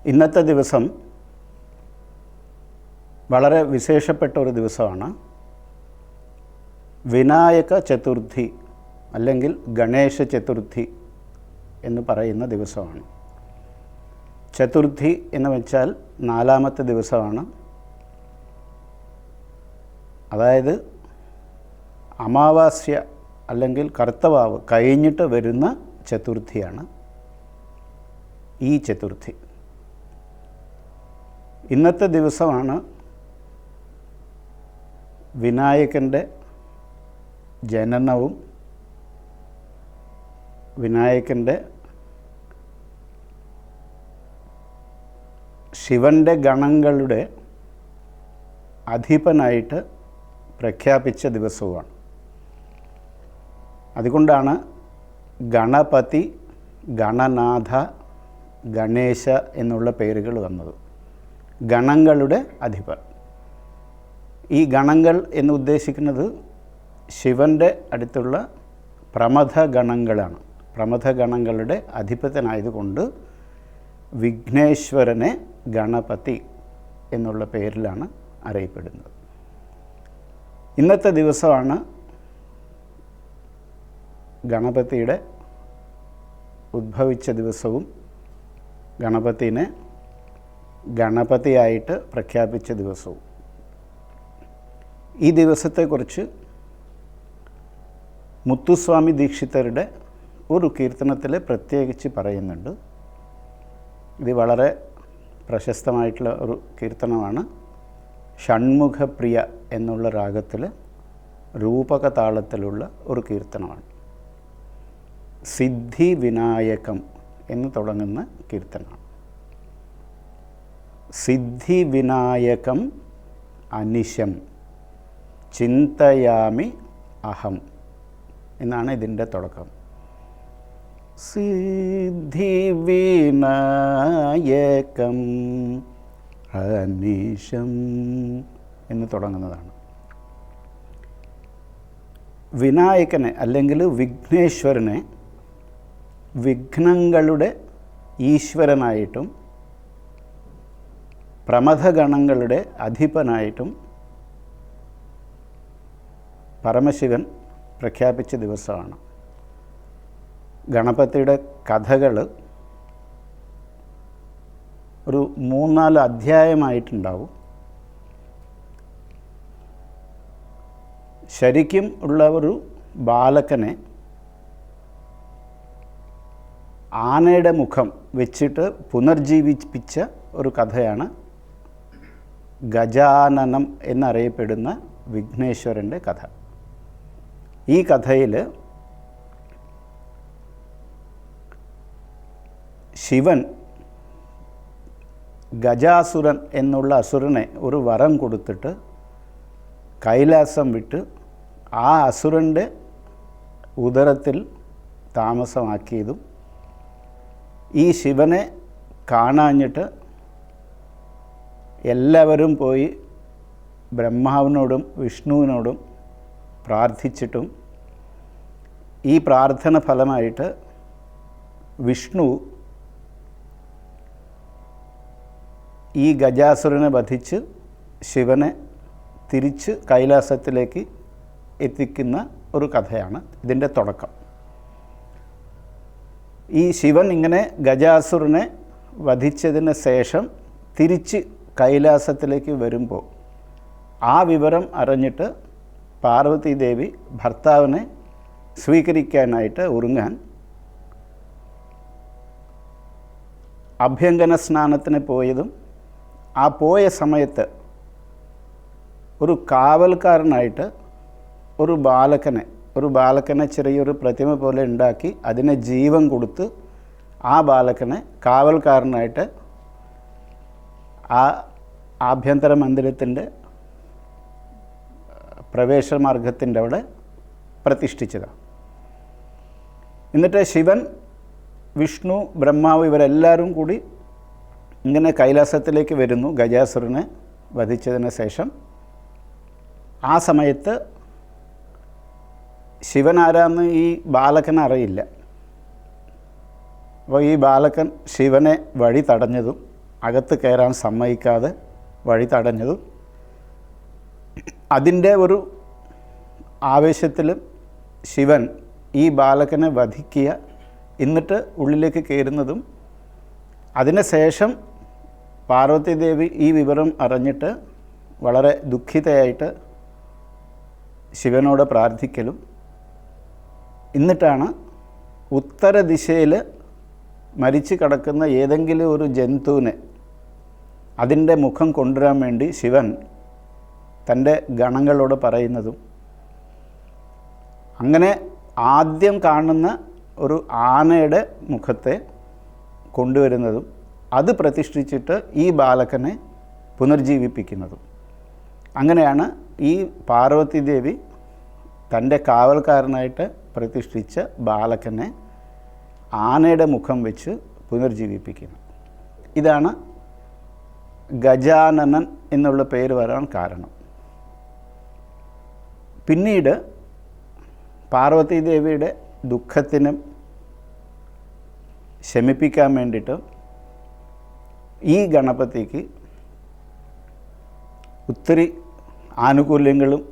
ഇന്നത്തെ ദിവസം വളരെ വിശേഷപ്പെട്ട ഒരു ദിവസമാണ്. വിനായക ചതുർത്ഥി അല്ലെങ്കിൽ ഗണേശ ചതുർത്ഥി എന്ന് പറയുന്ന ദിവസമാണ്. ചതുർത്ഥി എന്ന് വെച്ചാൽ നാലാമത്തെ ദിവസമാണ്. അതായത് അമാവാസ്യ അല്ലെങ്കിൽ കർത്തവാവ് കഴിഞ്ഞിട്ട് വരുന്ന ചതുർത്ഥിയാണ് ഈ ചതുർത്ഥി. ഇന്നത്തെ ദിവസമാണ് വിനായകൻ്റെ ജനനവും വിനായകൻ്റെ ശിവൻ്റെ ഗണങ്ങളുടെ അധിപനായിട്ട് പ്രഖ്യാപിച്ച ദിവസവുമാണ്. അതുകൊണ്ടാണ് ഗണപതി, ഗണനാഥ, ഗണേശ എന്നുള്ള പേരുകൾ വന്നത്. ഗണങ്ങളുടെ അധിപൻ. ഈ ഗണങ്ങൾ എന്ന് ഉദ്ദേശിക്കുന്നത് ശിവൻ്റെ അടുത്തുള്ള പ്രമഥ ഗണങ്ങളാണ്. പ്രമഥ ഗണങ്ങളുടെ അധിപനായതുകൊണ്ട് വിഘ്നേശ്വരനെ ഗണപതി എന്നുള്ള പേരിലാണ് അറിയപ്പെടുന്നത്. ഇന്നത്തെ ദിവസമാണ് ഗണപതിയുടെ ഉദ്ഭവിച്ച ദിവസവും ഗണപതിനെ ഗണപതിയായിട്ട് പ്രഖ്യാപിച്ച ദിവസവും. ഈ ദിവസത്തെക്കുറിച്ച് മുത്തുസ്വാമി ദീക്ഷിതരുടെ ഒരു കീർത്തനത്തിൽ പ്രത്യേകിച്ച് പറയുന്നുണ്ട്. ഇത് വളരെ പ്രശസ്തമായിട്ടുള്ള ഒരു കീർത്തനമാണ്. ഷൺമുഖപ്രിയ എന്നുള്ള രാഗത്തിൽ രൂപക താളത്തിലുള്ള ഒരു കീർത്തനമാണ്. സിദ്ധി വിനായകം എന്ന് തുടങ്ങുന്ന കീർത്തനമാണ്. സിദ്ധി വിനായകം അനിശം ചിന്തയാമി അഹം എന്നാണ് ഇതിൻ്റെ തുടക്കം. സിദ്ധി വിനായകം അനിശം എന്ന് തുടങ്ങുന്നതാണ്. വിനായകനെ അല്ലെങ്കിൽ വിഘ്നേശ്വരനെ വിഘ്നങ്ങളുടെ ഈശ്വരനായിട്ടും പ്രമഥഗണങ്ങളുടെ അധിപനായിട്ടും പരമശിവൻ പ്രഖ്യാപിച്ച ദിവസമാണ്. ഗണപതിയുടെ കഥകൾ ഒരു 3-4 അധ്യായമായിട്ടുണ്ടാവും. ശരിക്കും ഉള്ള ഒരു ബാലകനെ ആനയുടെ മുഖം വെച്ചിട്ട് പുനർജീവിപ്പിച്ച ഒരു കഥയാണ് ഗജാനനം എന്നറിയപ്പെടുന്ന വിഘ്നേശ്വരൻ്റെ കഥ. ഈ കഥയിൽ ശിവൻ ഗജാസുരൻ എന്നുള്ള അസുരനെ ഒരു വരം കൊടുത്തിട്ട് കൈലാസം വിട്ട് ആ അസുരൻ്റെ ഉദരത്തിൽ താമസമാക്കിയതും ഈ ശിവനെ കാണാഞ്ഞിട്ട് എല്ലാവരും പോയി ബ്രഹ്മാവിനോടും വിഷ്ണുവിനോടും പ്രാർത്ഥിച്ചിട്ടും ഈ പ്രാർത്ഥന ഫലമായിട്ട് വിഷ്ണു ഈ ഗജാസുരനെ വധിച്ച് ശിവനെ തിരിച്ച് കൈലാസത്തിലേക്ക് എത്തിക്കുന്ന ഒരു കഥയാണ് ഇതിൻ്റെ തുടക്കം. ഈ ശിവൻ ഇങ്ങനെ ഗജാസുരനെ വധിച്ചതിന് ശേഷം തിരിച്ച് കൈലാസത്തിലേക്ക് വരുമ്പോൾ ആ വിവരം അറിഞ്ഞിട്ട് പാർവതി ദേവി ഭർത്താവിനെ സ്വീകരിക്കാനായിട്ട് ഒരുങ്ങാൻ അഭ്യംഗന സ്നാനത്തിന് പോയതും ആ പോയ സമയത്ത് ഒരു കാവൽക്കാരനായിട്ട് ഒരു ബാലകനെ ചെറിയൊരു പ്രതിമ പോലെ ഉണ്ടാക്കി അതിനെ ജീവൻ കൊടുത്ത് ആ ബാലകനെ കാവൽക്കാരനായിട്ട് ആ ആഭ്യന്തര മന്ദിരത്തിൻ്റെ പ്രവേശമാർഗത്തിൻ്റെ അവിടെ പ്രതിഷ്ഠിച്ചതാണ്. എന്നിട്ട് ശിവൻ, വിഷ്ണു, ബ്രഹ്മാവ് ഇവരെല്ലാവരും കൂടി ഇങ്ങനെ കൈലാസത്തിലേക്ക് വരുന്നു ഗജാസുരനെ വധിച്ചതിന് ശേഷം. ആ സമയത്ത് ശിവൻ ആരാന്ന് ഈ ബാലകൻ അറിയില്ല. അപ്പോൾ ഈ ബാലകൻ ശിവനെ വഴി തടഞ്ഞതും അകത്ത് കയറാൻ സമ്മതിക്കാതെ വഴി തടഞ്ഞതും അതിൻ്റെ ഒരു ആവേശത്തിലും ശിവൻ ഈ ബാലകനെ വധിക്കുക, എന്നിട്ട് ഉള്ളിലേക്ക് കയറുന്നതും, അതിനുശേഷം പാർവതീദേവി ഈ വിവരം അറിഞ്ഞിട്ട് വളരെ ദുഃഖിതയായിട്ട് ശിവനോട് പ്രാർത്ഥിക്കലും, എന്നിട്ടാണ് ഉത്തര ദിശയിൽ മരിച്ചു കിടക്കുന്ന ഏതെങ്കിലും ഒരു ജന്തുവിനെ അതിൻ്റെ മുഖം കൊണ്ടുവരാൻ വേണ്ടി ശിവൻ തൻ്റെ ഗണങ്ങളോട് പറയുന്നതും, അങ്ങനെ ആദ്യം കാണുന്ന ഒരു ആനയുടെ മുഖത്തെ കൊണ്ടുവരുന്നതും അത് പ്രതിഷ്ഠിച്ചിട്ട് ഈ ബാലകനെ പുനർജീവിപ്പിക്കുന്നതും. അങ്ങനെയാണ് ഈ പാർവതീദേവി തൻ്റെ കാവൽക്കാരനായിട്ട് പ്രതിഷ്ഠിച്ച ബാലകനെ ആനയുടെ മുഖം വെച്ച് പുനർജീവിപ്പിക്കുന്നത്. ഇതാണ് ഗജാനനൻ എന്നുള്ള പേര് വരാൻ കാരണം. പിന്നീട് പാർവതീദേവിയുടെ ദുഃഖത്തിനും ശമിപ്പിക്കാൻ വേണ്ടിയിട്ട് ഈ ഗണപതിക്ക് ഒത്തിരി ആനുകൂല്യങ്ങളും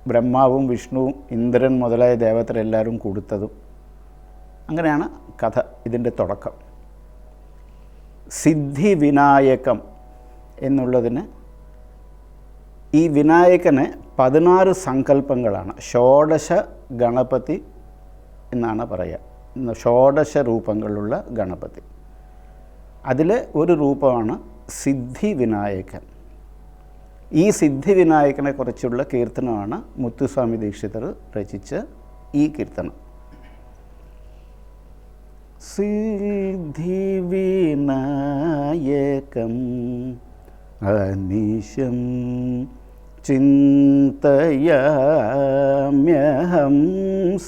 ബ്രഹ്മാവും വിഷ്ണുവും ഇന്ദ്രൻ മുതലായ ദേവതരെല്ലാവരും കൊടുത്തതും. അങ്ങനെയാണ് കഥ ഇതിൻ്റെ തുടക്കം. സിദ്ധി വിനായകം എന്നുള്ളതിന് ഈ വിനായകന് 16 സങ്കല്പങ്ങളാണ്. ഷോഡശ ഗണപതി എന്നാണ് പറയുക. ഷോഡശ രൂപങ്ങളുള്ള ഗണപതി. അതിൽ ഒരു രൂപമാണ് സിദ്ധി വിനായകൻ. ഈ സിദ്ധി വിനായകനെ കുറിച്ചുള്ള കീർത്തനമാണ് മുത്തുസ്വാമി ദീക്ഷിതർ രചിച്ച ഈ കീർത്തനം. സിദ്ധി വിനായകം അനീശം ചിന്തയാമ്യഹം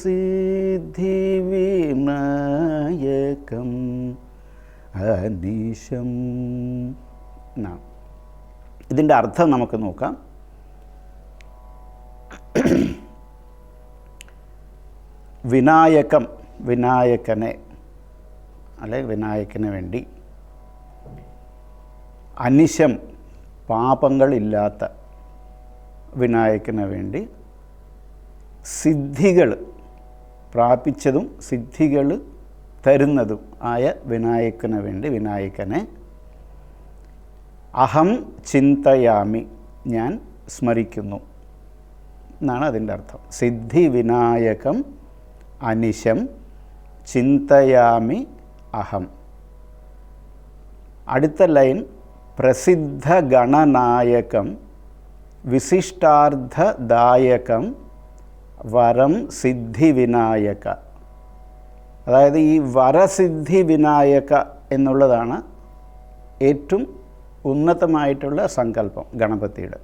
സിദ്ധി വിനായകം അനീശം. ഇതിൻ്റെ അർത്ഥം നമുക്ക് നോക്കാം. വിനായകം, വിനായകനെ അല്ലെങ്കിൽ വിനായകന് വേണ്ടി. അനിശം, പാപങ്ങളില്ലാത്ത വിനായകന് വേണ്ടി. സിദ്ധികൾ പ്രാപിച്ചതും സിദ്ധികൾ തരുന്നതും ആയ വിനായകന് വേണ്ടി വിനായകനെ. അഹം ചിന്തയാമി, ഞാൻ സ്മരിക്കുന്നു എന്നാണ് അതിൻ്റെ അർത്ഥം. സിദ്ധി വിനായകം അനിശം ചിന്തയാമി അഹം. അടുത്ത ലൈൻ പ്രസിദ്ധ ഗണനായകം വിശിഷ്ടാർത്ഥദായകം വരം സിദ്ധി വിനായക. അതായത് ഈ വരസിദ്ധി വിനായക എന്നുള്ളതാണ് ഏറ്റവും ഉന്നതമായിട്ടുള്ള സങ്കല്പം ഗണപതിയുടെ.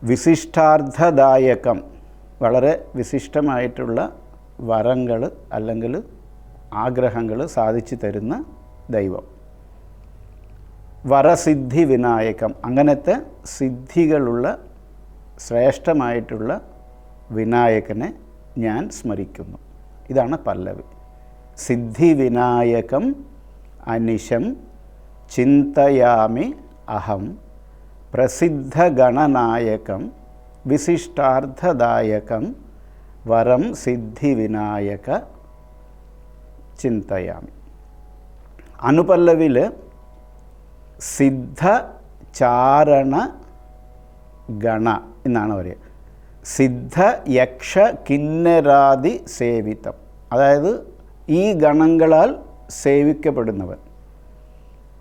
വിശിഷ്ടാർത്ഥദായകം, വളരെ വിശിഷ്ടമായിട്ടുള്ള വരങ്ങൾ അല്ലെങ്കിൽ ആഗ്രഹങ്ങൾ സാധിച്ചു തരുന്ന ദൈവം. വരസിദ്ധി വിനായകം, അങ്ങനത്തെ സിദ്ധികളുള്ള ശ്രേഷ്ഠമായിട്ടുള്ള വിനായകനെ ഞാൻ സ്മരിക്കുന്നു. ഇതാണ് പല്ലവി. സിദ്ധി വിനായകം അനിശം ചിന്തയാമി അഹം പ്രസിദ്ധ ഗണനായകം വിശിഷ്ടാർത്ഥദായകം വരം സിദ്ധി വിനായക ചിന്തയാമി. അനുപല്ലവിൽ സിദ്ധ ചാരണ ഗണ എന്നാണ് പറയുക. സിദ്ധ യക്ഷ കിന്നരാദി സേവിതം, അതായത് ഈ ഗണങ്ങളാൽ സേവിക്കപ്പെടുന്നവൻ.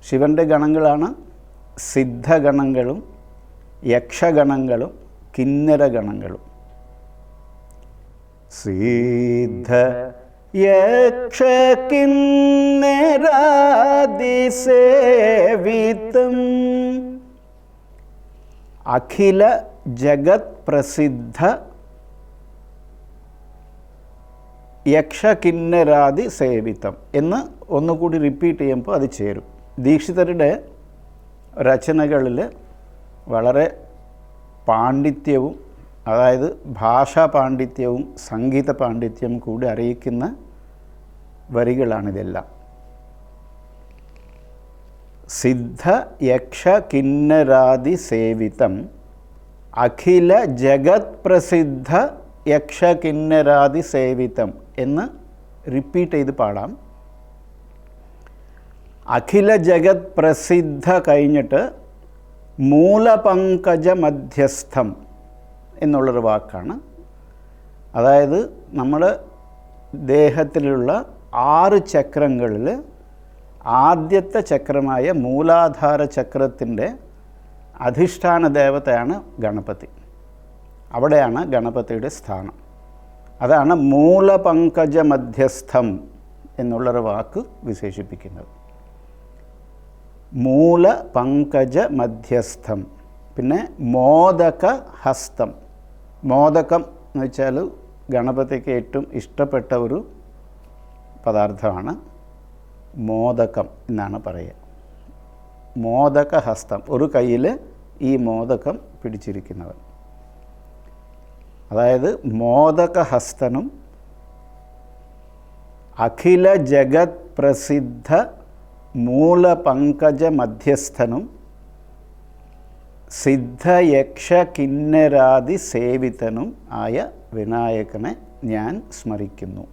ശിവൻ്റെ ഗണങ്ങളാണ് സിദ്ധഗണങ്ങളും യക്ഷഗണങ്ങളും കിന്നരഗണങ്ങളും. സിദ്ധ യക്ഷ കിന്നരാദി സേവിതം അഖില ജഗത് പ്രസിദ്ധ യക്ഷകിന്നരാദി സേവിതം എന്ന് ഒന്നുകൂടി റിപ്പീറ്റ് ചെയ്യുമ്പോൾ അത് ചേരും. ദീക്ഷിതരുടെ രചനകളിൽ വളരെ പാണ്ഡിത്യവും, അതായത് ഭാഷാ പാണ്ഡിത്യവും സംഗീത പാണ്ഡിത്യവും കൂടി അറിയിക്കുന്ന വരികളാണിതെല്ലാം. സിദ്ധ യക്ഷ കിന്നരാദി സേവിതം അഖില ജഗത് പ്രസിദ്ധ യക്ഷ കിന്നരാദി സേവിതം എന്ന് റിപ്പീറ്റ് ചെയ്ത് പാടാം. അഖില ജഗത് പ്രസിദ്ധ കഴിഞ്ഞിട്ട് മൂലപങ്കജ മധ്യസ്ഥം എന്നുള്ളൊരു വാക്കാണ്. അതായത് നമ്മുടെ ദേഹത്തിലുള്ള 6 ചക്രങ്ങളിൽ ആദ്യത്തെ ചക്രമായ മൂലാധാര ചക്രത്തിൻ്റെ അധിഷ്ഠാന ദേവതയാണ് ഗണപതി. അവിടെയാണ് ഗണപതിയുടെ സ്ഥാനം. അതാണ് മൂലപങ്കജ മധ്യസ്ഥം എന്നുള്ളൊരു വാക്ക് വിശേഷിപ്പിക്കുന്നത്. മൂലപങ്കജ മധ്യസ്ഥം. പിന്നെ മോദക ഹസ്തം. മോദകം എന്ന് വെച്ചാൽ ഗണപതിക്ക് ഏറ്റവും ഇഷ്ടപ്പെട്ട ഒരു പദാർത്ഥമാണ്. മോദകം എന്നാണ് പറയുക. മോദക ഹസ്തം, ഒരു കയ്യിൽ ഈ മോദകം പിടിച്ചിരിക്കുന്നവൻ. അതായത് മോദക ഹസ്തനും അഖില ജഗത് പ്രസിദ്ധ മൂലപങ്കജ മധ്യസ്ഥനും സിദ്ധയക്ഷ കിന്നരാദി സേവിതനും ആയ വിനായകനെ ഞാൻ സ്മരിക്കുന്നു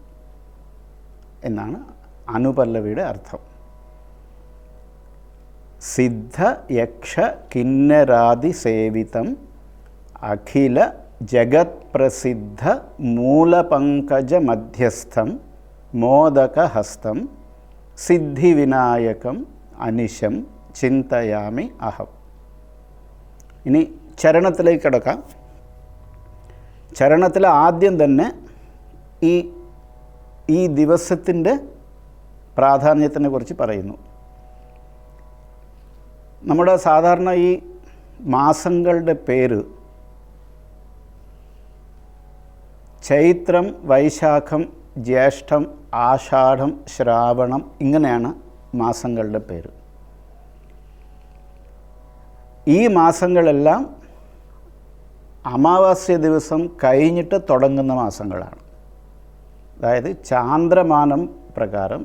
എന്നാണ് അനുപല്ലവിയുടെ അർത്ഥം. സിദ്ധ യക്ഷ കിന്നരാദി സേവിതം അഖില ജഗത് പ്രസിദ്ധ മൂലപങ്കജ മധ്യസ്ഥം മോദകഹസ്തം സിദ്ധിവിനായകം അനിശം ചിന്തയാമി അഹം. ഇനി ചരണത്തിലേക്ക് കിടക്കാം. ചരണത്തിൽ ആദ്യം തന്നെ ഈ ദിവസത്തിൻ്റെ പ്രാധാന്യത്തിനെ കുറിച്ച് പറയുന്നു. നമ്മുടെ സാധാരണ ഈ മാസങ്ങളുടെ പേര് ചൈത്രം, വൈശാഖം, ജ്യേഷ്ഠം, ആഷാഢം, ശ്രാവണം, ഇങ്ങനെയാണ് മാസങ്ങളുടെ പേര്. ഈ മാസങ്ങളെല്ലാം അമാവാസ്യ ദിവസം കഴിഞ്ഞിട്ട് തുടങ്ങുന്ന മാസങ്ങളാണ്. അതായത് ചാന്ദ്രമാനം പ്രകാരം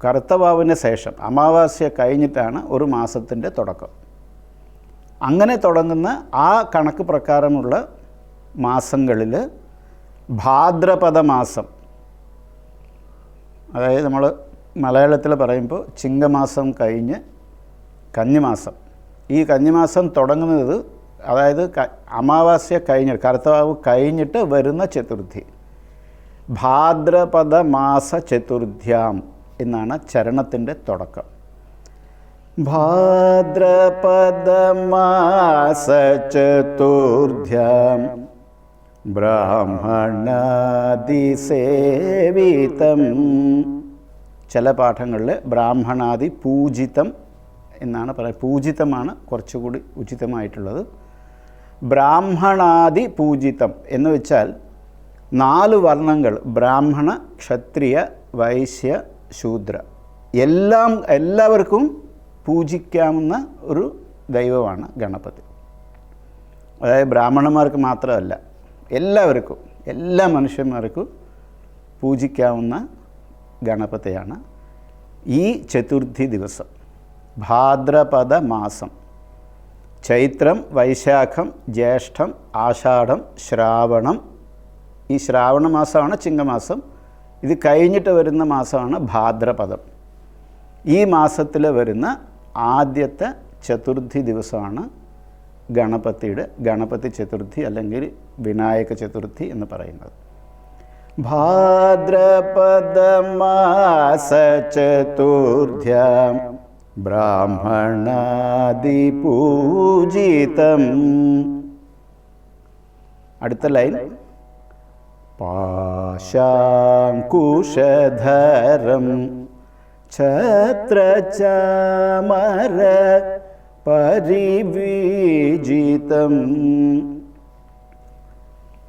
കർത്തവാവിന് ശേഷം അമാവാസ്യ കഴിഞ്ഞിട്ടാണ് ഒരു മാസത്തിൻ്റെ തുടക്കം. അങ്ങനെ തുടങ്ങുന്ന ആ കണക്ക് പ്രകാരമുള്ള മാസങ്ങളിൽ ഭാദ്രപദ മാസം, അതായത് നമ്മൾ മലയാളത്തിൽ പറയുമ്പോൾ ചിങ്ങമാസം കഴിഞ്ഞ് കന്നിമാസം, ഈ കന്നിമാസം തുടങ്ങുന്നത് അതായത് അമാവാസ്യ കഴിഞ്ഞ് കർത്തവാവ് കഴിഞ്ഞിട്ട് വരുന്ന ചതുർത്ഥി, ഭാദ്രപദ മാസ ചതുർത്ഥ്യാം എന്നാണ് ചരണത്തിൻ്റെ തുടക്കം. ഭാദ്രപദ മാസ ചതുർത്ഥ്യാം ബ്രാഹ്മണാദി സേവിതം. ചില പാഠങ്ങളിൽ ബ്രാഹ്മണാദി പൂജിതം എന്നാണ് പറയുന്നത്. പൂജിതമാണ് കുറച്ചുകൂടി ഉചിതമായിട്ടുള്ളത്. ബ്രാഹ്മണാദി പൂജിതം എന്ന് വെച്ചാൽ 4 വർണ്ണങ്ങൾ, ബ്രാഹ്മണ, ക്ഷത്രിയ, വൈശ്യ, ശൂദ്ര, എല്ലാവർക്കും പൂജിക്കാവുന്ന ഒരു ദൈവമാണ് ഗണപതി. അതായത് ബ്രാഹ്മണന്മാർക്ക് മാത്രമല്ല, എല്ലാവർക്കും, എല്ലാ മനുഷ്യന്മാർക്കും പൂജിക്കാവുന്ന ഗണപതിയാണ് ഈ ചതുർത്ഥി ദിവസം. ഭാദ്രപദ മാസം, ചൈത്രം, വൈശാഖം, ജ്യേഷ്ഠം, ആഷാഢം, ശ്രാവണം. ഈ ശ്രാവണ മാസമാണ് ചിങ്ങമാസം. ഇത് കഴിഞ്ഞിട്ട് വരുന്ന മാസമാണ് ഭാദ്രപദം. ഈ മാസത്തിൽ വരുന്ന ആദ്യത്തെ ചതുർത്ഥി ദിവസമാണ് ഗണപതി ചതുർത്ഥി അല്ലെങ്കിൽ വിനായക ചതുർത്ഥി എന്ന് പറയുന്നത്. ഭാദ്രപദ മാസ ചതുർത്ഥ്യാം ബ്രാഹ്മണാദി പൂജിതം. അടുത്ത ലൈൻ, പാശാങ്കുശധരം ഛത്രചാമര പരിവിജിതം.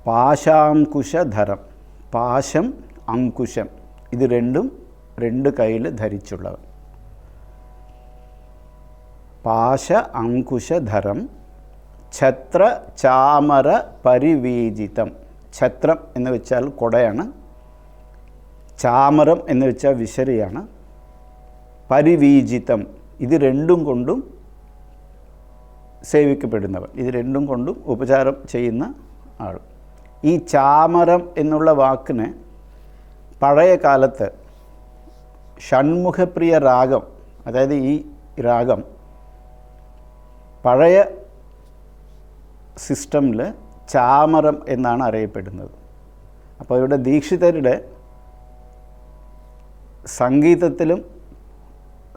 പാശാങ്കുശധരം, പാശം, അങ്കുശം, ഇത് രണ്ടും 2 കയ്യിൽ ധരിച്ചുള്ളവൻ. പാശ അങ്കുശധരം ഛത്ര ചാമര പരിവീജിതം. ഛത്രം എന്ന് വെച്ചാൽ കൊടയാണ്, ചാമരം എന്ന് വെച്ചാൽ വിശരിയാണ്, പരിവീജിതം, ഇത് രണ്ടും കൊണ്ടും സേവിക്കപ്പെടുന്നവൻ, ഇത് രണ്ടും കൊണ്ടും ഉപചാരം ചെയ്യുന്ന ആൾ. ഈ ചാമരം എന്നുള്ള വാക്കിന് പഴയ കാലത്ത് ഷൺമുഖപ്രിയ രാഗം, അതായത് ഈ രാഗം പഴയ സിസ്റ്റമിൽ ചാമരം എന്നാണ് അറിയപ്പെടുന്നത്. അപ്പോൾ ഇവിടെ ദീക്ഷിതരുടെ സംഗീതത്തിലും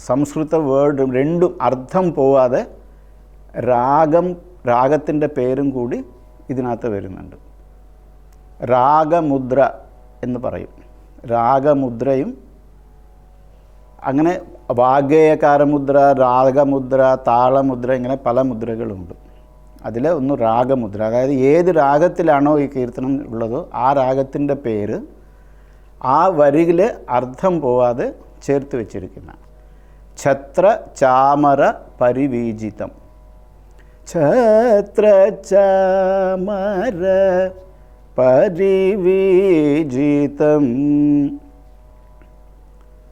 സംസ്കൃത വേർഡും രണ്ടും അർത്ഥം പോവാതെ രാഗത്തിൻ്റെ പേരും കൂടി ഇതിനകത്ത് വരുന്നുണ്ട്. രാഗമുദ്ര എന്ന് പറയും. രാഗമുദ്രയും അങ്ങനെ വാഗ്ഗേയകാരമുദ്ര, രാഗമുദ്ര, താളമുദ്ര, ഇങ്ങനെ പല മുദ്രകളുണ്ട്. അതിൽ ഒന്ന് രാഗമുദ്ര, അതായത് ഏത് രാഗത്തിലാണോ ഈ കീർത്തനം ഉള്ളതോ ആ രാഗത്തിൻ്റെ പേര് ആ വരിയിൽ അർത്ഥം പോവാതെ ചേർത്ത് വെച്ചിരിക്കുന്ന. ഛത്ര ചാമര പരിവീജിതം, ഛത്ര ചാമര പരിവീജിതം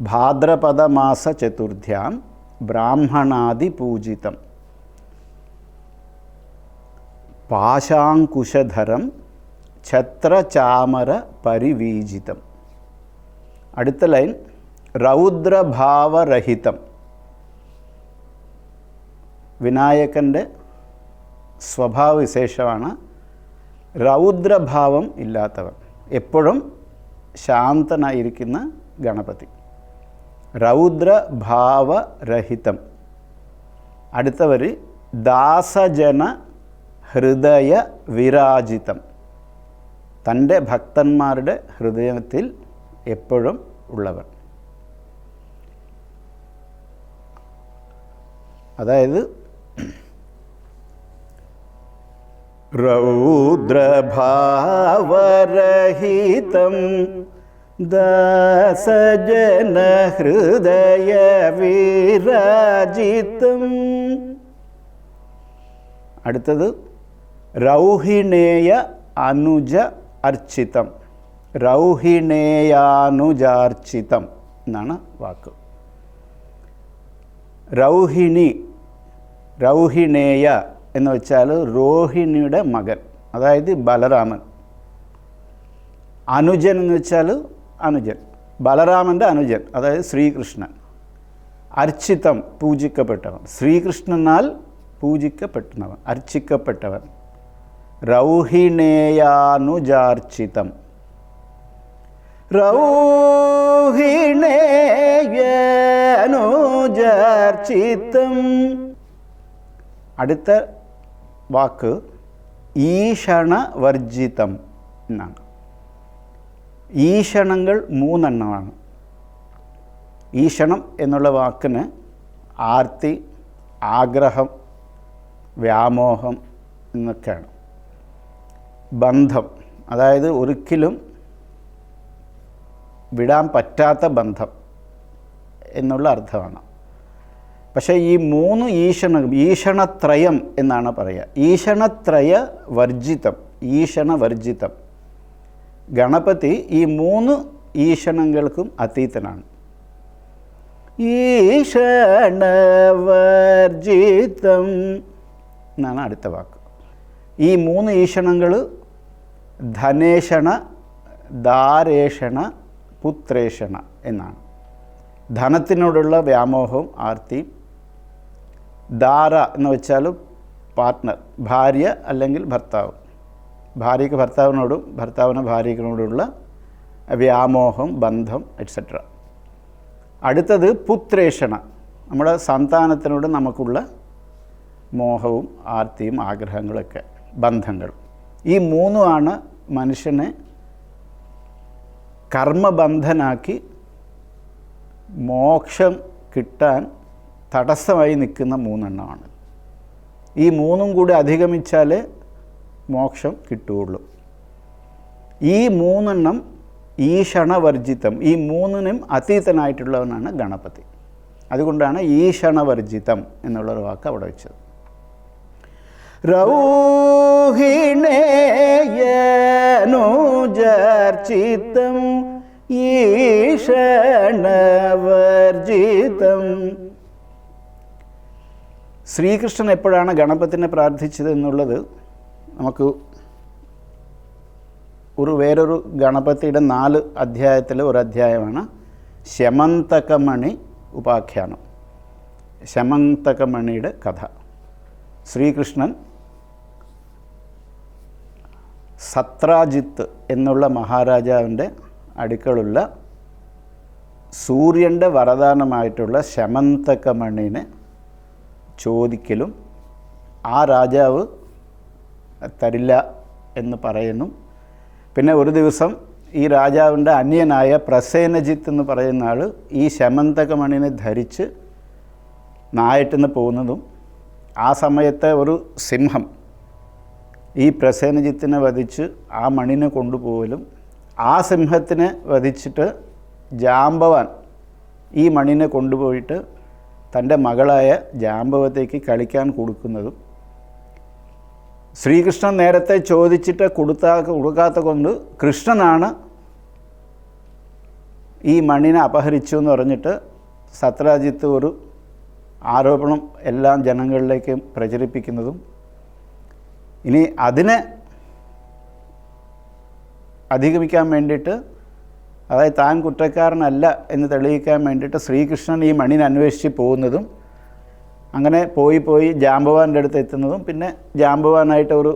ഭാദ്രപദമാസ ചതുർത്ഥ്യാം ബ്രാഹ്മണാദി പൂജിതം പാശാങ്കുശധരം ഛത്രചാമര പരിവീജിതം. അടുത്ത ലൈൻ രൗദ്രഭാവരഹിതം. വിനായകൻ്റെ സ്വഭാവവിശേഷമാണ് രൗദ്രഭാവം ഇല്ലാത്തവൻ, എപ്പോഴും ശാന്തനായിരിക്കുന്ന ഗണപതി. രൗദ്രഭാവരഹിതം. അടുത്ത വരി ദാസജന ഹൃദയ വിരാജിതം, തൻ്റെ ഭക്തന്മാരുടെ ഹൃദയത്തിൽ എപ്പോഴും ഉള്ളവൻ. അതായത് രൗദ്രഭാവരഹിതം ദാസജന ഹൃദയ വിരാജിതം. അടുത്തത് രൗഹിണേയ അനുജ അർച്ചിതം. രൗഹിണേയാനുജാർച്ചിതം എന്നാണ് വാക്ക്. രൗഹിണി, രൗഹിണേയ എന്ന് വെച്ചാൽ രോഹിണിയുടെ മകൻ, അതായത് ബലരാമൻ. അനുജൻ എന്ന് വെച്ചാൽ അനുജൻ, ബലരാമൻ്റെ അനുജൻ, അതായത് ശ്രീകൃഷ്ണൻ. അർച്ചിതം, പൂജിക്കപ്പെട്ടവൻ, ശ്രീകൃഷ്ണനാൽ പൂജിക്കപ്പെട്ടവൻ, അർച്ചിക്കപ്പെട്ടവൻ. രൗഹിണേയാനുജാർച്ചിതം. രൗഹിണേയാനുജാർച്ചിതം. അടുത്ത വാക്ക് ഈഷണവർജിതം എന്നാണ്. ഈഷണങ്ങൾ 3 എണ്ണമാണ്. ഈഷണം എന്നുള്ള വാക്കിന് ആർത്തി, ആഗ്രഹം, വ്യാമോഹം എന്നൊക്കെയാണ്. ബന്ധം, അതായത് ഒരിക്കലും വിടാൻ പറ്റാത്ത ബന്ധം എന്നുള്ള അർത്ഥമാണ്. പക്ഷേ ഈ 3 ഈഷണത്രയം എന്നാണ് പറയുക. ഈഷണത്രയ വർജിതം, ഈഷണവർജിതം. ഗണപതി ഈ 3 ഈഷണങ്ങൾക്കും അതീതനാണ്. ഈഷണവർജിതം എന്നാണ് അടുത്ത വാക്ക്. ഈ 3 ഈഷണങ്ങൾ ധനേഷണ, ദാരേഷണ, പുത്രേഷണ എന്നാണ്. ധനത്തിനോടുള്ള വ്യാമോഹവും ആർത്തിയും. ദാര എന്ന് വെച്ചാൽ പാർട്ട്ണർ, ഭാര്യ അല്ലെങ്കിൽ ഭർത്താവ്. ഭാര്യയ്ക്ക് ഭർത്താവിനോടും ഭർത്താവിന് ഭാര്യയ്ക്കിനോടുള്ള വ്യാമോഹം, ബന്ധം എറ്റ്സെട്ര. അടുത്തത് പുത്രേഷണ, നമ്മുടെ സന്താനത്തിനോട് നമുക്കുള്ള മോഹവും ആർത്തിയും ആഗ്രഹങ്ങളൊക്കെ, ബന്ധങ്ങൾ. ഈ 3 മനുഷ്യനെ കർമ്മബന്ധനാക്കി മോക്ഷം കിട്ടാൻ തടസ്സമായി നിൽക്കുന്ന 3 എണ്ണമാണ്. ഈ 3 കൂടി അധിഗമിച്ചാലേ മോക്ഷം കിട്ടുകയുള്ളൂ. ഈ 3 എണ്ണം ഈഷണവർജിതം, ഈ 3നും അതീതനായിട്ടുള്ളവനാണ് ഗണപതി. അതുകൊണ്ടാണ് ഈഷണവർജിതം എന്നുള്ളൊരു വാക്ക് അവിടെ വെച്ചത്. രൗഹിണേയനുജാർച്ചിതം ഈഷണവർജിതം. ശ്രീകൃഷ്ണൻ എപ്പോഴാണ് ഗണപതിനെ പ്രാർത്ഥിച്ചത് എന്നുള്ളത് നമുക്ക് വേറൊരു ഗണപതിയുടെ 4 അധ്യായത്തിലെ ഒരു അധ്യായമാണ് ശമന്തകമണി ഉപാഖ്യാനം. ശമന്തകമണിയുടെ കഥ. ശ്രീകൃഷ്ണൻ സത്രാജിത്ത് എന്നുള്ള മഹാരാജാവിൻ്റെ അടുക്കലുള്ള സൂര്യൻ്റെ വരദാനമായിട്ടുള്ള ശമന്തകമണിനെ ചോദിക്കലും ആ രാജാവ് തരില്ല എന്ന് പറയുന്നു. പിന്നെ ഒരു ദിവസം ഈ രാജാവിൻ്റെ അന്യനായ പ്രസേനജിത്ത് എന്ന് പറയുന്ന ആൾ ഈ ശമന്തകമണിനെ ധരിച്ച് നാട്ടിൽ പോകുന്നതും ആ സമയത്തെ ഒരു സിംഹം ഈ പ്രസേനജിത്തിനെ വധിച്ച് ആ മണിനെ കൊണ്ടുപോകലും ആ സിംഹത്തിനെ വധിച്ചിട്ട് ജാമ്പവാൻ ഈ മണിനെ കൊണ്ടുപോയിട്ട് തൻ്റെ മകളായ ജാമ്പവത്തേക്ക് കളിക്കാൻ കൊടുക്കുന്നതും ശ്രീകൃഷ്ണൻ നേരത്തെ ചോദിച്ചിട്ട് കൊടുക്കാത്ത കൊണ്ട് കൃഷ്ണനാണ് ഈ മണിനെ അപഹരിച്ചു എന്ന് പറഞ്ഞിട്ട് സത്രാജിത്ത് ഒരു ആരോപണം എല്ലാം ജനങ്ങളിലേക്ക് പ്രചരിപ്പിക്കുന്നതും ഇനി അതിനെ അധിഗമിക്കാൻ വേണ്ടിയിട്ട്, അതായത് താൻ കുറ്റക്കാരനല്ല എന്ന് തെളിയിക്കാൻ വേണ്ടിയിട്ട് ശ്രീകൃഷ്ണൻ ഈ മണിനെ അന്വേഷിച്ച് പോകുന്നതും അങ്ങനെ പോയി ജാമ്പവാൻ്റെ അടുത്ത് എത്തുന്നതും പിന്നെ ജാമ്പവാനായിട്ട് ഒരു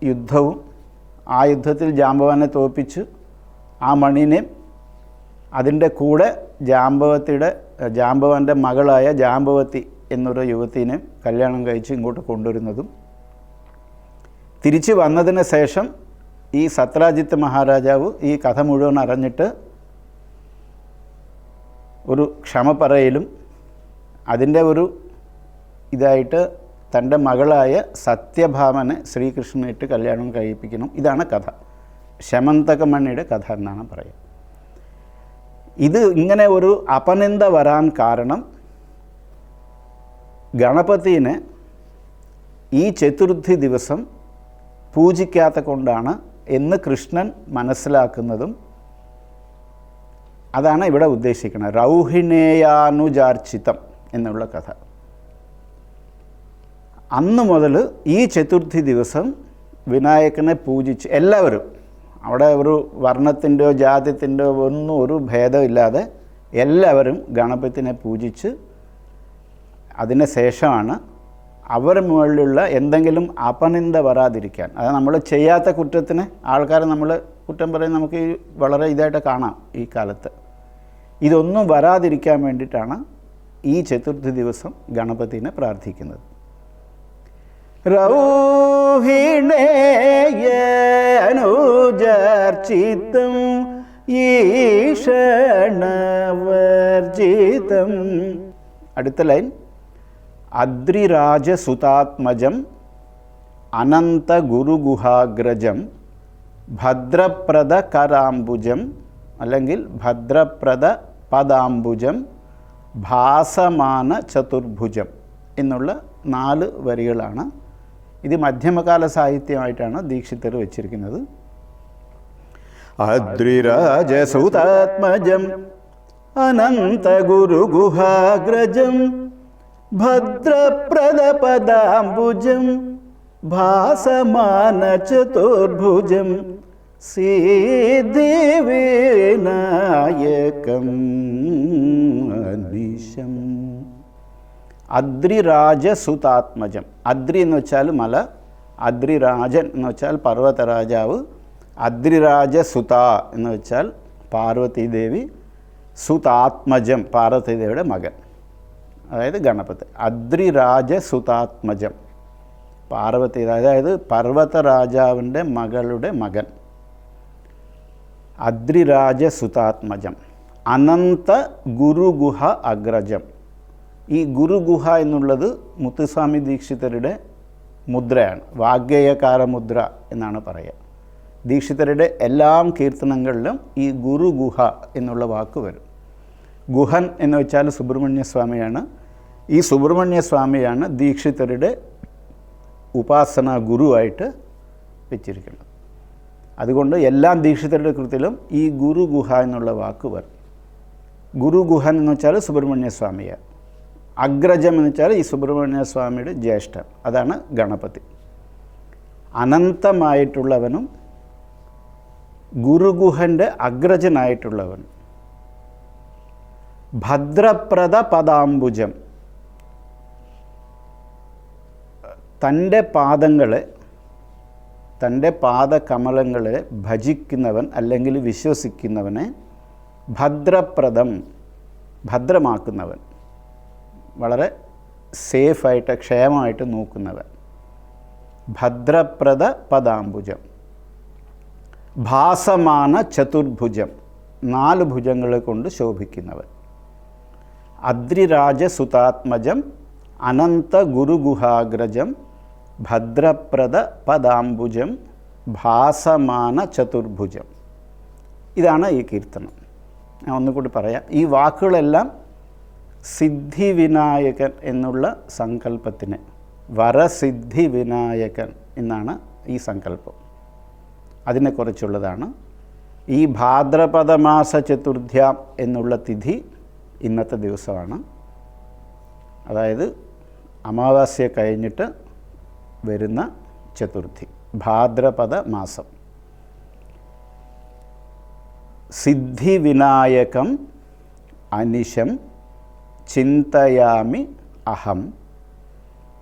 യുദ്ധവും ആ യുദ്ധത്തിൽ ജാമ്പവാനെ തോൽപ്പിച്ച് ആ മണിനെ അതിൻ്റെ കൂടെ ജാമ്പവാൻ്റെ മകളായ ജാമ്പവതി എന്നൊരു യുവതിനെ കല്യാണം കഴിച്ച് ഇങ്ങോട്ട് കൊണ്ടുവരുന്നതും തിരിച്ച് വന്നതിന് ശേഷം ഈ സത്രാജിത്ത് മഹാരാജാവ് ഈ കഥ മുഴുവൻ അറിഞ്ഞിട്ട് ഒരു ക്ഷമ പറയലും അതിൻ്റെ ഒരു ഇതായിട്ട് തൻ്റെ മകളായ സത്യഭാമനെ ശ്രീകൃഷ്ണനായിട്ട് കല്യാണം കഴിപ്പിക്കണം. ഇതാണ് കഥ. ശമന്തകമണിയുടെ കഥ എന്നാണ് പറയുക. ഇത് ഇങ്ങനെ ഒരു അപനിന്ദ വരാൻ കാരണം ഗണപതിനെ ഈ ചതുർത്ഥി ദിവസം പൂജിക്കാത്ത കൊണ്ടാണ് എന്ന് കൃഷ്ണൻ മനസ്സിലാക്കുന്നതും അതാണ് ഇവിടെ ഉദ്ദേശിക്കുന്നത്. രൗഹിണേയാനുജാർച്ചിതം എന്നുള്ള കഥ. അന്ന് മുതൽ ഈ ചതുർത്ഥി ദിവസം വിനായകനെ പൂജിച്ച് എല്ലാവരും, അവിടെ ഒരു വർണ്ണത്തിൻ്റെയോ ജാതിത്തിൻ്റെയോ ഒന്നും ഒരു ഭേദമില്ലാതെ എല്ലാവരും ഗണപതിനെ പൂജിച്ച് അതിന് ശേഷമാണ് അവർ മുകളിലുള്ള എന്തെങ്കിലും അപനിന്ദ വരാതിരിക്കാൻ, അത് നമ്മൾ ചെയ്യാത്ത കുറ്റത്തിന് ആൾക്കാർ നമ്മൾ കുറ്റം പറയുന്നത് നമുക്ക് വളരെ ഇതായിട്ട് കാണാം ഈ കാലത്ത്. ഇതൊന്നും വരാതിരിക്കാൻ വേണ്ടിയിട്ടാണ് ഈ ചതുർത്ഥി ദിവസം ഗണപതിനെ പ്രാർത്ഥിക്കുന്നത്. രൗഹിണേയാനുജാർച്ചിതം ഈഷണവർജിതം. അടുത്ത ലൈൻ അദ്രിരാജസുതാത്മജം അനന്തഗുരുഗുഹാഗ്രജം ഭദ്രപ്രദകരാംബുജം അല്ലെങ്കിൽ ഭദ്രപ്രദ പദാംബുജം ഭാസമാന ചതുർഭുജം എന്നുള്ള 4 വരികളാണ്. ഇത് മധ്യമകാല സാഹിത്യമായിട്ടാണ് ദീക്ഷിതർ വെച്ചിരിക്കുന്നത്. അദ്രിരാജസുതാത്മജം അനന്തഗുരുഗുഹാഗ്രജം ഭദ്രപ്രദപദാംബുജം ഭാസമാന ചതുർഭുജം സിദ്ധിവിനായകം അനിശം. അദ്രിരാജസുതാത്മജം. അദ്രി എന്ന് വെച്ചാൽ മല, അദ്രിരാജൻ എന്ന് വെച്ചാൽ പർവ്വതരാജാവ്, അദ്രിരാജസുത എന്ന് വെച്ചാൽ പാർവതീദേവി, സുതാത്മജം പാർവതീദേവിയുടെ മകൻ, അതായത് ഗണപതി. അദ്രിരാജസുതാത്മജം പാർവതി, അതായത് പർവ്വതരാജാവിൻ്റെ മകളുടെ മകൻ. അദ്രിരാജസുതാത്മജം. അനന്ത ഗുരുഗുഹ അഗ്രജം. ഈ ഗുരുഗുഹ എന്നുള്ളത് മുത്തുസ്വാമി ദീക്ഷിതരുടെ മുദ്രയാണ്. വാഗ്ഗേയകാര മുദ്ര എന്നാണ് പറയുക. ദീക്ഷിതരുടെ എല്ലാം കീർത്തനങ്ങളിലും ഈ ഗുരുഗുഹ എന്നുള്ള വാക്ക് വരും. ഗുഹൻ എന്ന് വെച്ചാൽ സുബ്രഹ്മണ്യസ്വാമിയാണ്. ഈ സുബ്രഹ്മണ്യസ്വാമിയാണ് ദീക്ഷിതരുടെ ഉപാസന ഗുരുവായിട്ട് വെച്ചിരിക്കുന്നത്. അതുകൊണ്ട് എല്ലാ ദീക്ഷിതരുടെ കൃത്തിലും ഈ ഗുരുഗുഹ എന്നുള്ള വാക്ക് വരും. ഗുരുഗുഹൻ എന്ന് വെച്ചാൽ സുബ്രഹ്മണ്യ സ്വാമിയാണ്. അഗ്രജം എന്ന് വെച്ചാൽ ഈ സുബ്രഹ്മണ്യ സ്വാമിയുടെ ജ്യേഷ്ഠൻ, അതാണ് ഗണപതി. അനന്തമായിട്ടുള്ളവനും ഗുരുഗുഹൻ്റെ അഗ്രജനായിട്ടുള്ളവനും. ഭദ്രപ്രദ പദാംബുജം, തൻ്റെ പാദങ്ങളെ, തൻ്റെ പാദകമലങ്ങളെ ഭജിക്കുന്നവൻ അല്ലെങ്കിൽ വിശ്വസിക്കുന്നവനെ ഭദ്രപ്രദം, ഭദ്രമാക്കുന്നവൻ, വളരെ സേഫായിട്ട് ക്ഷേമമായിട്ട് നോക്കുന്നവൻ. ഭദ്രപ്രദ പദാംബുജം. ഭാസമാന ചതുർഭുജം, 4 ഭുജങ്ങളെ കൊണ്ട് ശോഭിക്കുന്നവൻ. അദ്രിരാജസുതാത്മജം അനന്ത ഗുരുഗുഹാഗ്രജം ഭദ്രപ്രദ പദാംബുജം ഭാസമാന ചതുർഭുജം. ഇതാണ് ഈ കീർത്തനം. ഞാൻ ഒന്നുകൂടി പറയാം. ഈ വാക്കുകളെല്ലാം സിദ്ധിവിനായകൻ എന്നുള്ള സങ്കല്പത്തിന്, വരസിദ്ധിവിനായകൻ എന്നാണ് ഈ സങ്കല്പം, അതിനെക്കുറിച്ചുള്ളതാണ്. ഈ ഭാദ്രപദമാസ ചതുർത്ഥ്യാം എന്നുള്ള തിഥി ഇന്നത്തെ ദിവസമാണ്. അതായത് അമാവാസ്യ കഴിഞ്ഞിട്ട് വരുന്ന ചതുർത്ഥി, ഭാദ്രപദ മാസം. സിദ്ധിവിനായകം അനിശം ചിന്തയാമി അഹം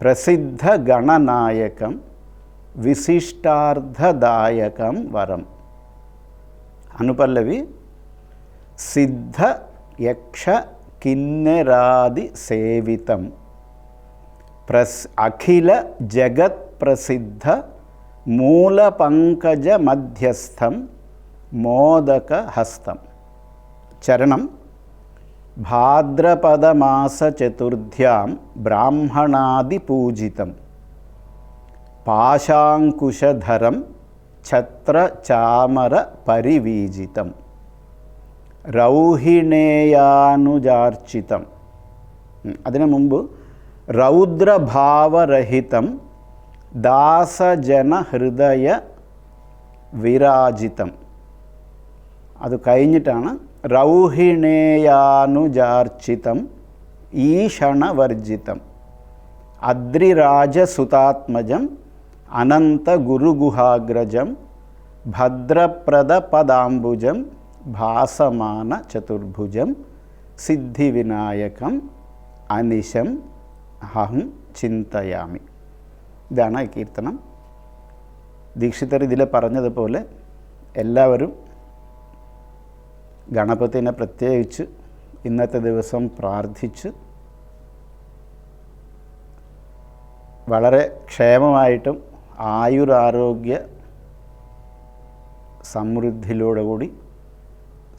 പ്രസിദ്ധഗണനായകം വിശിഷ്ടാർത്ഥദായകം വരം. അനുപല്ലവി. സിദ്ധ യക്ഷ കിന്നരാദി സേവിതം അഖില ജഗത് പ്രസിദ്ധ മൂലപങ്കജ മധ്യസ്ഥം മോദകഹസ്തം. ചരണം. ഭാദ്രപദമാസ ചതുർത്ഥ്യാം ബ്രാഹ്മണാദിപൂജിതം പാശാങ്കുശധരം ഛത്രചാമര പരിവീജിതം രൗഹിണേയാനുജാർച്ചിതം. അതിനു മുമ്പ് രൗദ്രഭാവരഹിതം ദാസജനഹൃദയ വിരാജിതം. അത് കഴിഞ്ഞിട്ടാണ് രൗഹിണേയാനുജാർച്ചിതം ഈഷണവർജിതം അദ്രിരാജസുതാത്മജം അനന്ത ഗുരുഗുഹാഗ്രജം ഭദ്രപ്രദ പദാംബുജം ഭാസമാന ചതുർഭുജം സിദ്ധിവിനായകം അനിശം അഹം ചിന്തയാമി. ഇതാണ് ഈ കീർത്തനം. ദീക്ഷിതർ ഇതിൽ പറഞ്ഞതുപോലെ എല്ലാവരും ഗണപതിനെ പ്രത്യേകിച്ച് ഇന്നത്തെ ദിവസം പ്രാർത്ഥിച്ച് വളരെ ക്ഷേമമായിട്ടും ആയുരാരോഗ്യ സമൃദ്ധിയോടുകൂടി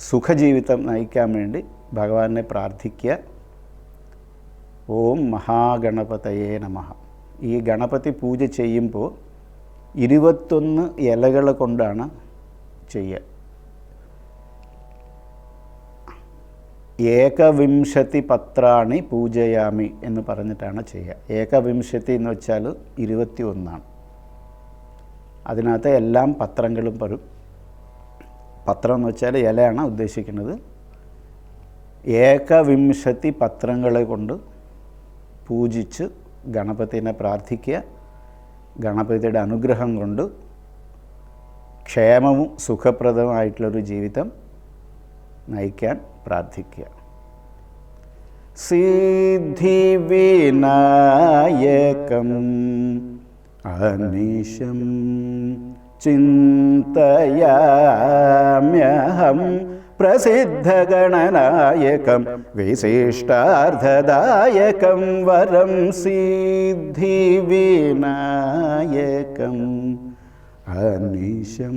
സുഖജീവിതം നയിക്കാൻ വേണ്ടി ഭഗവാനെ പ്രാർത്ഥിക്കുക. ഓം മഹാഗണപതയേ നമഃ. ഈ ഗണപതി പൂജ ചെയ്യുമ്പോൾ 21 ഇലകൾ കൊണ്ടാണ് ചെയ്യുക. ഏകവിംശതി പത്രാണി പൂജയാമി എന്ന് പറഞ്ഞിട്ടാണ് ചെയ്യുക. ഏകവിംശതി എന്ന് വെച്ചാൽ 21. അതിനകത്ത് എല്ലാം പത്രങ്ങളും വരും. പത്രം എന്ന് വെച്ചാൽ ഇലയാണ് ഉദ്ദേശിക്കുന്നത്. ഏകവിംശതി പത്രങ്ങളെ കൊണ്ട് പൂജിച്ച് ഗണപതിനെ പ്രാർത്ഥിക്കുക. ഗണപതിയുടെ അനുഗ്രഹം കൊണ്ട് ക്ഷേമവും സുഖപ്രദമായിട്ടുള്ളൊരു ജീവിതം നയിക്കാൻ പ്രാർത്ഥിക്കുക. സിദ്ധിവിനായകം അനിശം ചിന്തയാമ്യഹം പ്രസിദ്ധഗണനായകം വിശിഷ്ടാർത്ഥദായകം വരം. സിദ്ധിവിനായകം അനിശം.